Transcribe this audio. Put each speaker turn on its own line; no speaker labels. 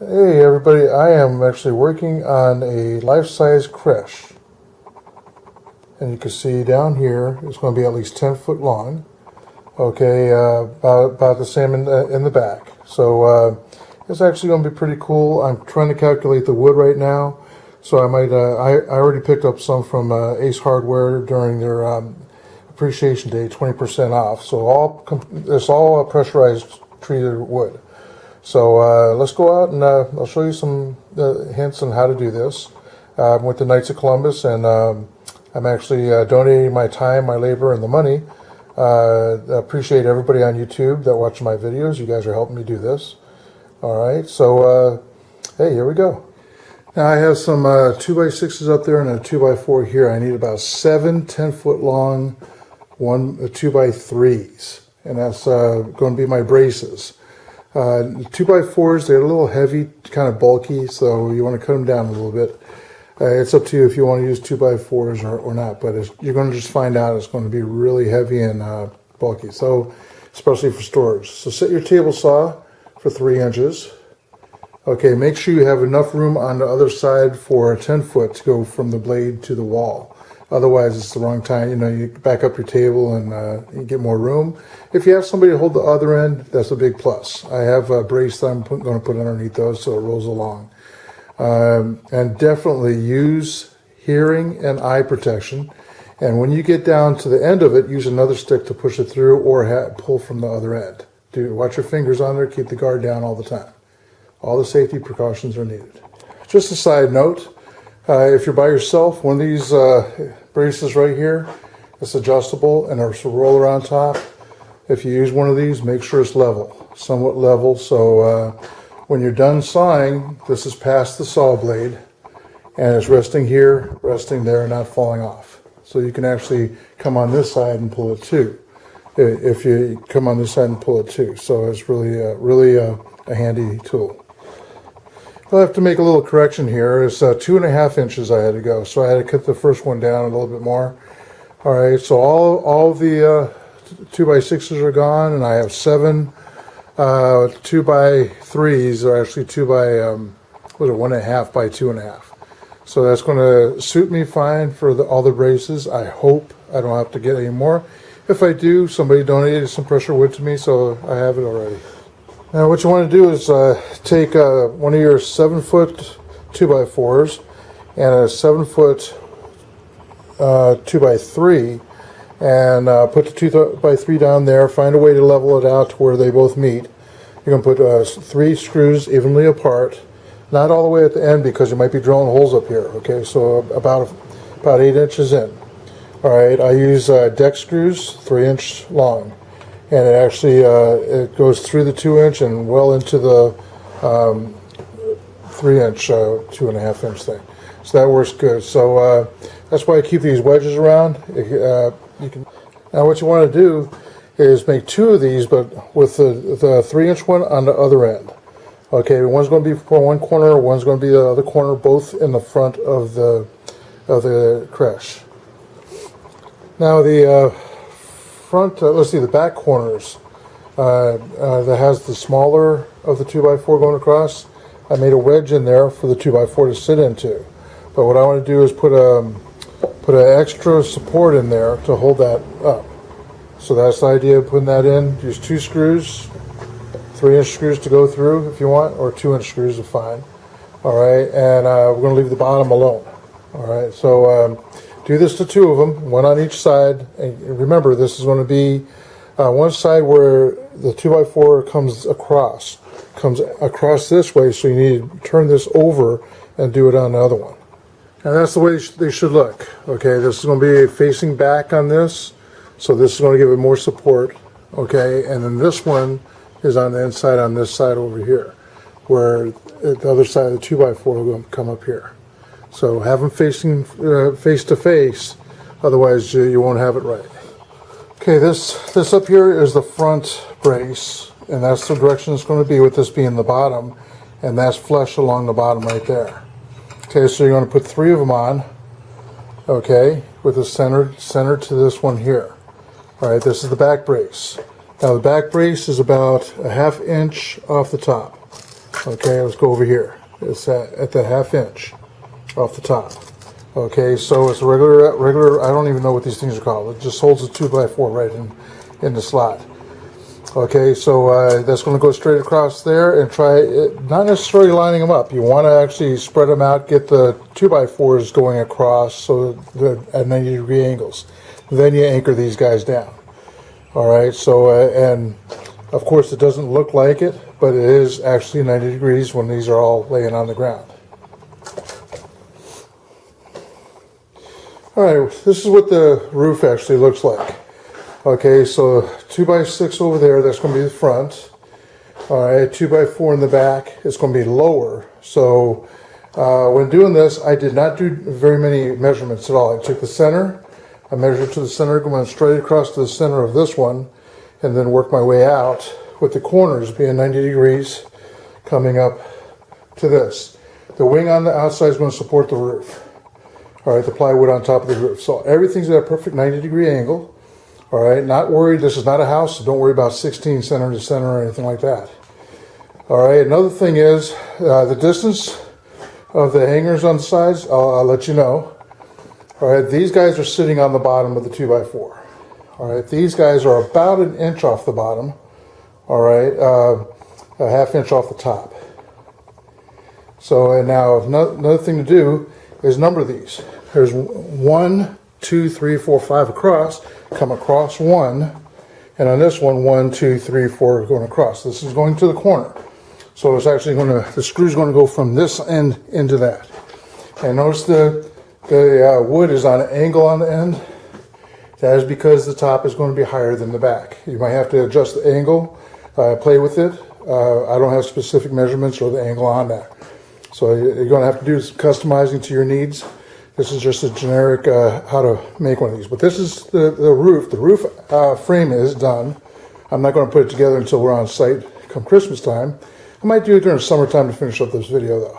Hey everybody, I am actually working on a life-size creche. And you can see down here, it's going to be at least 10 foot long. Okay, about the same in the back. So it's actually going to be pretty cool. I'm trying to calculate the wood right now. So I might, I already picked up some from Ace Hardware during their appreciation day, 20% off. So it's all pressurized treated wood. So let's go out and I'll show you some hints on how to do this. I'm with the Knights of Columbus, and I'm actually donating my time, my labor, and the money. I appreciate everybody on YouTube that watches my videos. You guys are helping me do this. All right, so hey, here we go. Now I have some 2x6s up there and a 2x4 here. I need about 7 10-foot long 2x3s, and that's going to be my braces. 2x4s, they're a little heavy, kind of bulky, so you want to cut them down a little bit. It's up to you if you want to use 2x4s or not, but you're going to just find out it's going to be really heavy and bulky, so especially for storage. So set your table saw for 3 inches. Okay, make sure you have enough room on the other side for a 10-foot to go from the blade to the wall. Otherwise, it's the wrong time. You know, you back up your table and you get more room. If you have somebody to hold the other end, that's a big plus. I have a brace that I'm going to put underneath those so it rolls along. And definitely use hearing and eye protection. And when you get down to the end of it, use another stick to push it through or pull from the other end. Watch your fingers on there. Keep the guard down all the time. All the safety precautions are needed. Just a side note, if you're by yourself, one of these braces right here, it's adjustable and there's a roller on top. If you use one of these, make sure it's level, somewhat level, so when you're done sawing, this is past the saw blade and it's resting here, resting there, not falling off. So you can actually come on this side and pull it too. If you come on this side and pull it too. So it's really a handy tool. I'll have to make a little correction here. It's 2.5 inches I had to go, so I had to cut the first one down a little bit more. All right, so all the 2x6s are gone, and I have 7 2x3s, or actually 1.5 by 2.5. So that's going to suit me fine for all the braces. I hope I don't have to get any more. If I do, somebody donated some pressure wood to me, so I have it already. Now what you want to do is take one of your 7-foot 2x4s and a 7-foot 2x3 and put the 2x3 down there. Find a way to level it out to where they both meet. You're going to put 3 screws evenly apart, not all the way at the end because you might be drilling holes up here. Okay, so about 8 inches in. All right, I use deck screws, 3-inch long. And it actually it goes through the 2-inch and well into the 3-inch, 2.5-inch thing. So that works good. So that's why I keep these wedges around. Now what you want to do is make 2 of these, but with the 3-inch one on the other end. Okay, one's going to be for one corner, one's going to be the other corner, both in the front of the creche. Now the front, let's see, the back corners that has the smaller of the 2x4 going across. I made a wedge in there for the 2x4 to sit into. But what I want to do is put an extra support in there to hold that up. So that's the idea of putting that in. Use 2 screws, 3-inch screws to go through if you want, or 2-inch screws are fine. All right, and we're going to leave the bottom alone. All right, so do this to 2 of them, one on each side. And remember, this is going to be one side where the 2x4 comes across this way, so you need to turn this over and do it on the other one. And that's the way they should look. Okay, this is going to be facing back on this, so this is going to give it more support. Okay, and then this one is on the inside on this side over here, where the other side of the 2x4 will come up here. So have them facing face to face, otherwise you won't have it right. Okay, this up here is the front brace, and that's the direction it's going to be, with this being the bottom, and that's flush along the bottom right there. Okay, so you're going to put 3 of them on, okay, with the center to this one here. All right, this is the back brace. Now the back brace is about a 1/2 inch off the top. Okay, let's go over here. It's at the 1/2 inch off the top. Okay, so it's a regular, I don't even know what these things are called. It just holds a 2x4 right in the slot. Okay, so that's going to go straight across there, and try it, not necessarily lining them up. You want to actually spread them out, get the 2x4s going across so they're at 90-degree angles. Then you anchor these guys down. All right, so and of course it doesn't look like it, but it is actually 90 degrees when these are all laying on the ground. All right, this is what the roof actually looks like. Okay, so 2x6 over there, that's going to be the front. All right, 2x4 in the back, it's going to be lower. So when doing this, I did not do very many measurements at all. I took the center, I measured to the center, going straight across to the center of this one, and then worked my way out with the corners being 90 degrees coming up to this. The wing on the outside is going to support the roof. All right, the plywood on top of the roof. So everything's at a perfect 90-degree angle. All right, not worried. This is not a house, so don't worry about 16 center to center or anything like that. All right, another thing is the distance of the hangers on the sides, I'll let you know. All right, these guys are sitting on the bottom of the 2x4. All right, these guys are about 1 inch off the bottom. All right, a 1/2 inch off the top. So, and now another thing to do is number these. There's 1, 2, 3, 4, 5 across. Come across 1, and on this one, 1, 2, 3, 4 going across. This is going to the corner. So it's actually going to, the screw's going to go from this end into that. And notice the wood is on an angle on the end. That is because the top is going to be higher than the back. You might have to adjust the angle, play with it. I don't have specific measurements or the angle on that. So you're going to have to do some customizing to your needs. This is just a generic how to make one of these. But this is the roof. The roof frame is done. I'm not going to put it together until we're on site come Christmas time. I might do it during summertime to finish up this video though.